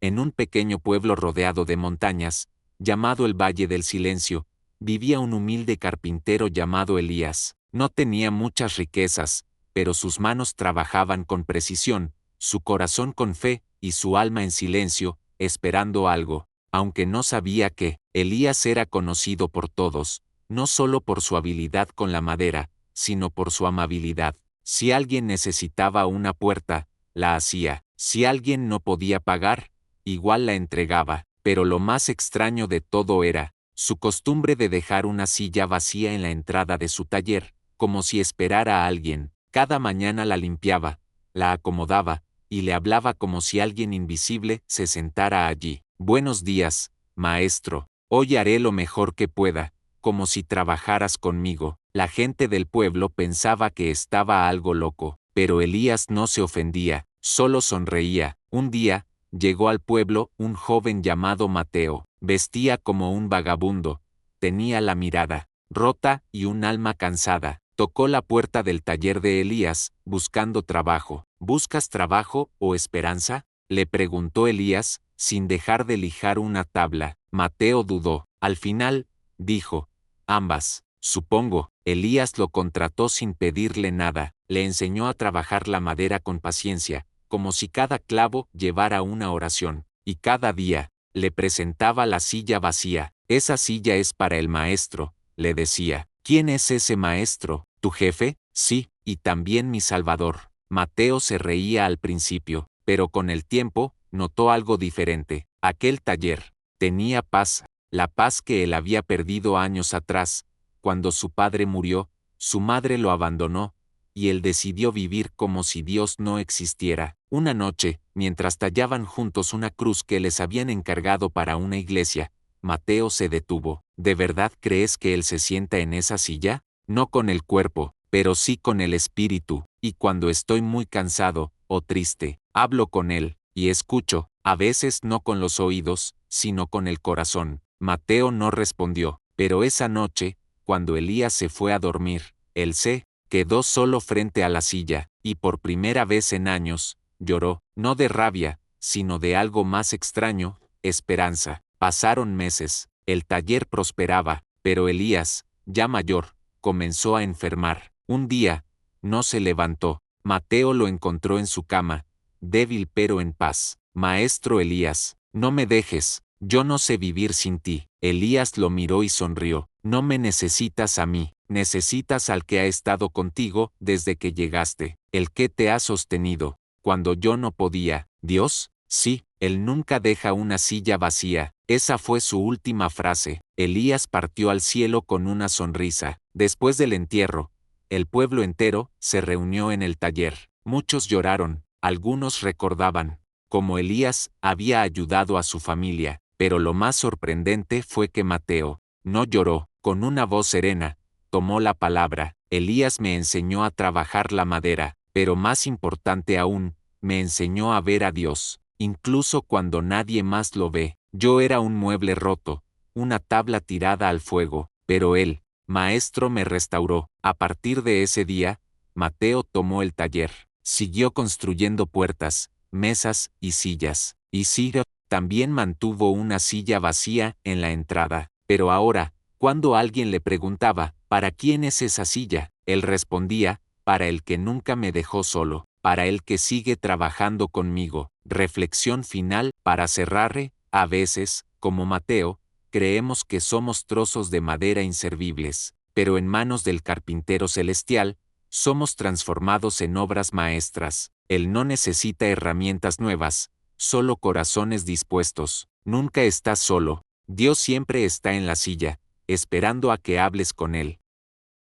En un pequeño pueblo rodeado de montañas, llamado el Valle del Silencio, vivía un humilde carpintero llamado Elías. No tenía muchas riquezas, pero sus manos trabajaban con precisión, su corazón con fe, y su alma en silencio, esperando algo. Aunque no sabía qué, Elías era conocido por todos, no solo por su habilidad con la madera, sino por su amabilidad. Si alguien necesitaba una puerta, la hacía. Si alguien no podía pagar, igual la entregaba. Pero lo más extraño de todo era su costumbre de dejar una silla vacía en la entrada de su taller, como si esperara a alguien. Cada mañana la limpiaba, la acomodaba, y le hablaba como si alguien invisible se sentara allí. Buenos días, maestro. Hoy haré lo mejor que pueda, como si trabajaras conmigo. La gente del pueblo pensaba que estaba algo loco, pero Elías no se ofendía, solo sonreía. Un día, llegó al pueblo un joven llamado Mateo. Vestía como un vagabundo, tenía la mirada rota y un alma cansada. Tocó la puerta del taller de Elías, buscando trabajo. ¿Buscas trabajo o esperanza?, le preguntó Elías, sin dejar de lijar una tabla. Mateo dudó. Al final, dijo: ambas. Supongo. Elías lo contrató sin pedirle nada. Le enseñó a trabajar la madera con paciencia, como si cada clavo llevara una oración. Y cada día, le presentaba la silla vacía. Esa silla es para el maestro, le decía. ¿Quién es ese maestro? ¿Tu jefe? Sí, y también mi Salvador. Mateo se reía al principio, pero con el tiempo, notó algo diferente. Aquel taller tenía paz, la paz que él había perdido años atrás. Cuando su padre murió, su madre lo abandonó, y él decidió vivir como si Dios no existiera. Una noche, mientras tallaban juntos una cruz que les habían encargado para una iglesia, Mateo se detuvo. ¿De verdad crees que él se sienta en esa silla? No con el cuerpo, pero sí con el espíritu. Y cuando estoy muy cansado o triste, hablo con él, y escucho, a veces no con los oídos, sino con el corazón. Mateo no respondió, pero esa noche, cuando Elías se fue a dormir, él se quedó solo frente a la silla, y por primera vez en años, lloró, no de rabia, sino de algo más extraño, esperanza. Pasaron meses, el taller prosperaba, pero Elías, ya mayor, comenzó a enfermar. Un día, no se levantó. Mateo lo encontró en su cama, débil pero en paz. Maestro Elías, no me dejes, yo no sé vivir sin ti. Elías lo miró y sonrió. No me necesitas a mí, necesitas al que ha estado contigo desde que llegaste, el que te ha sostenido, cuando yo no podía. ¿Dios? Sí, él nunca deja una silla vacía. Esa fue su última frase. Elías partió al cielo con una sonrisa. Después del entierro, el pueblo entero se reunió en el taller. Muchos lloraron, algunos recordaban cómo Elías había ayudado a su familia, pero lo más sorprendente fue que Mateo no lloró. Con una voz serena, tomó la palabra. Elías me enseñó a trabajar la madera, pero más importante aún, me enseñó a ver a Dios, incluso cuando nadie más lo ve. Yo era un mueble roto, una tabla tirada al fuego, pero él, maestro, me restauró. A partir de ese día, Mateo tomó el taller, siguió construyendo puertas, mesas y sillas, y Ciro también mantuvo una silla vacía en la entrada. Pero ahora, cuando alguien le preguntaba, ¿para quién es esa silla?, él respondía, para el que nunca me dejó solo, para el que sigue trabajando conmigo. Reflexión final, para cerrar, a veces, como Mateo, creemos que somos trozos de madera inservibles, pero en manos del carpintero celestial, somos transformados en obras maestras. Él no necesita herramientas nuevas, solo corazones dispuestos. Nunca estás solo, Dios siempre está en la silla, esperando a que hables con él.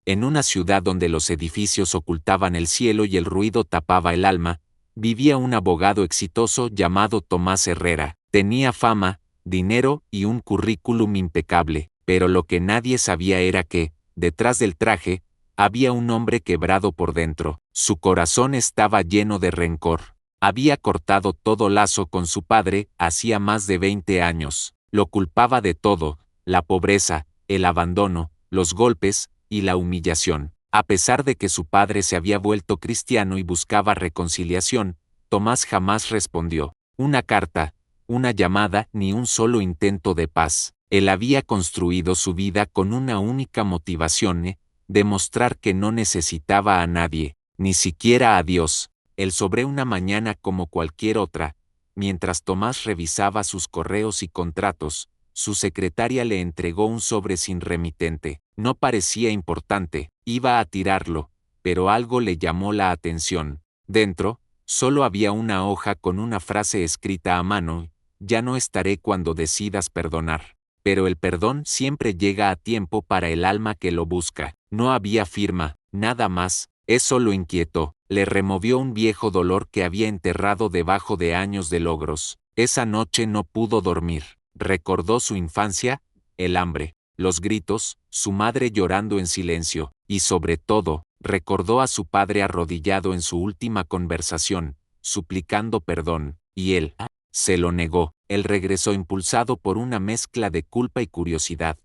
En una ciudad donde los edificios ocultaban el cielo y el ruido tapaba el alma, vivía un abogado exitoso llamado Tomás Herrera. Tenía fama, dinero y un currículum impecable, pero lo que nadie sabía era que, detrás del traje, había un hombre quebrado por dentro. Su corazón estaba lleno de rencor. Había cortado todo lazo con su padre hacía más de 20 años. Lo culpaba de todo: la pobreza, el abandono, los golpes y la humillación. A pesar de que su padre se había vuelto cristiano y buscaba reconciliación, Tomás jamás respondió. Una carta, una llamada ni un solo intento de paz. Él había construido su vida con una única motivación, demostrar que no necesitaba a nadie, ni siquiera a Dios. Él sobre una mañana como cualquier otra, mientras Tomás revisaba sus correos y contratos, su secretaria le entregó un sobre sin remitente. No parecía importante, iba a tirarlo, pero algo le llamó la atención. Dentro, solo había una hoja con una frase escrita a mano: ya no estaré cuando decidas perdonar. Pero el perdón siempre llega a tiempo para el alma que lo busca. No había firma, nada más. Eso lo inquietó, le removió un viejo dolor que había enterrado debajo de años de logros. Esa noche no pudo dormir. Recordó su infancia, el hambre, los gritos, su madre llorando en silencio, y sobre todo, recordó a su padre arrodillado en su última conversación, suplicando perdón, y él se lo negó. Él regresó impulsado por una mezcla de culpa y curiosidad.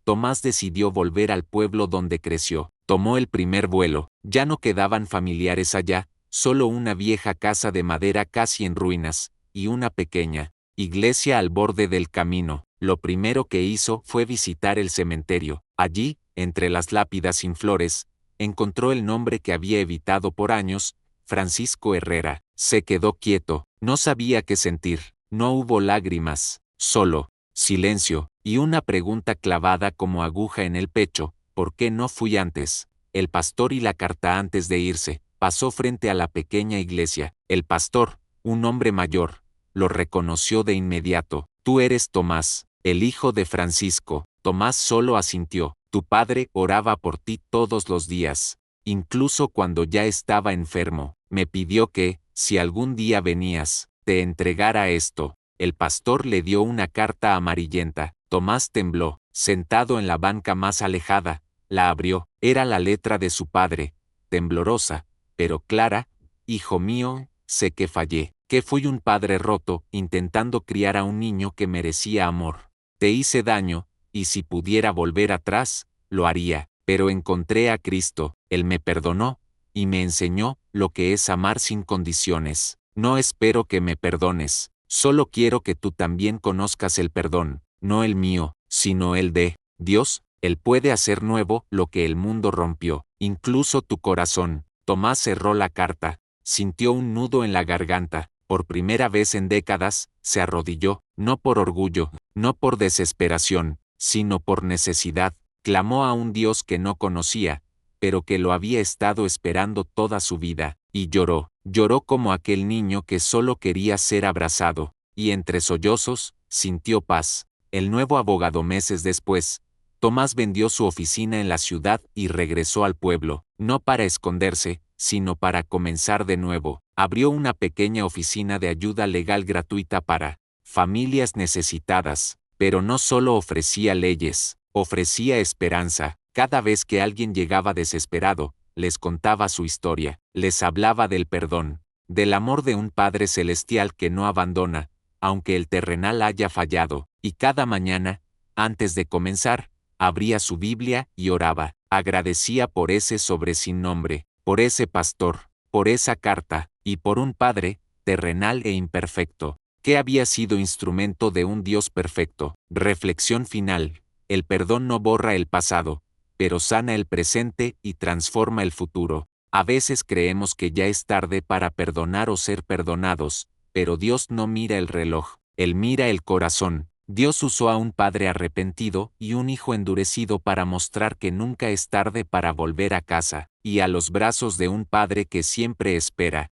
Tomás decidió volver al pueblo donde creció. Tomó el primer vuelo. Ya no quedaban familiares allá, solo una vieja casa de madera casi en ruinas, y una pequeña iglesia al borde del camino. Lo primero que hizo fue visitar el cementerio. Allí, entre las lápidas sin flores, encontró el nombre que había evitado por años: Francisco Herrera. Se quedó quieto, no sabía qué sentir. No hubo lágrimas, solo silencio, y una pregunta clavada como aguja en el pecho: ¿por qué no fui antes? El pastor y la carta antes de irse. Pasó frente a la pequeña iglesia. El pastor, un hombre mayor, lo reconoció de inmediato. Tú eres Tomás, el hijo de Francisco. Tomás solo asintió. Tu padre oraba por ti todos los días, incluso cuando ya estaba enfermo. Me pidió que, si algún día venías, te entregara esto. El pastor le dio una carta amarillenta. Tomás tembló, sentado en la banca más alejada. La abrió. Era la letra de su padre, temblorosa, pero clara: hijo mío, sé que fallé, que fui un padre roto, intentando criar a un niño que merecía amor. Te hice daño, y si pudiera volver atrás, lo haría, pero encontré a Cristo. Él me perdonó, y me enseñó lo que es amar sin condiciones. No espero que me perdones, solo quiero que tú también conozcas el perdón, no el mío, sino el de Dios. Él puede hacer nuevo lo que el mundo rompió, incluso tu corazón. Tomás cerró la carta, sintió un nudo en la garganta. Por primera vez en décadas, se arrodilló, no por orgullo, no por desesperación, sino por necesidad. Clamó a un Dios que no conocía, pero que lo había estado esperando toda su vida, y lloró. Lloró como aquel niño que solo quería ser abrazado, y entre sollozos, sintió paz. El nuevo abogado. Meses después, Tomás vendió su oficina en la ciudad y regresó al pueblo, no para esconderse, sino para comenzar de nuevo. Abrió una pequeña oficina de ayuda legal gratuita para familias necesitadas, pero no solo ofrecía leyes, ofrecía esperanza. Cada vez que alguien llegaba desesperado, les contaba su historia, les hablaba del perdón, del amor de un Padre Celestial que no abandona, aunque el terrenal haya fallado, y cada mañana, antes de comenzar, abría su Biblia y oraba. Agradecía por ese sobre sin nombre, por ese pastor, por esa carta, y por un Padre, terrenal e imperfecto, que había sido instrumento de un Dios perfecto. Reflexión final: el perdón no borra el pasado, pero sana el presente y transforma el futuro. A veces creemos que ya es tarde para perdonar o ser perdonados, pero Dios no mira el reloj, Él mira el corazón. Dios usó a un padre arrepentido y un hijo endurecido para mostrar que nunca es tarde para volver a casa, y a los brazos de un padre que siempre espera.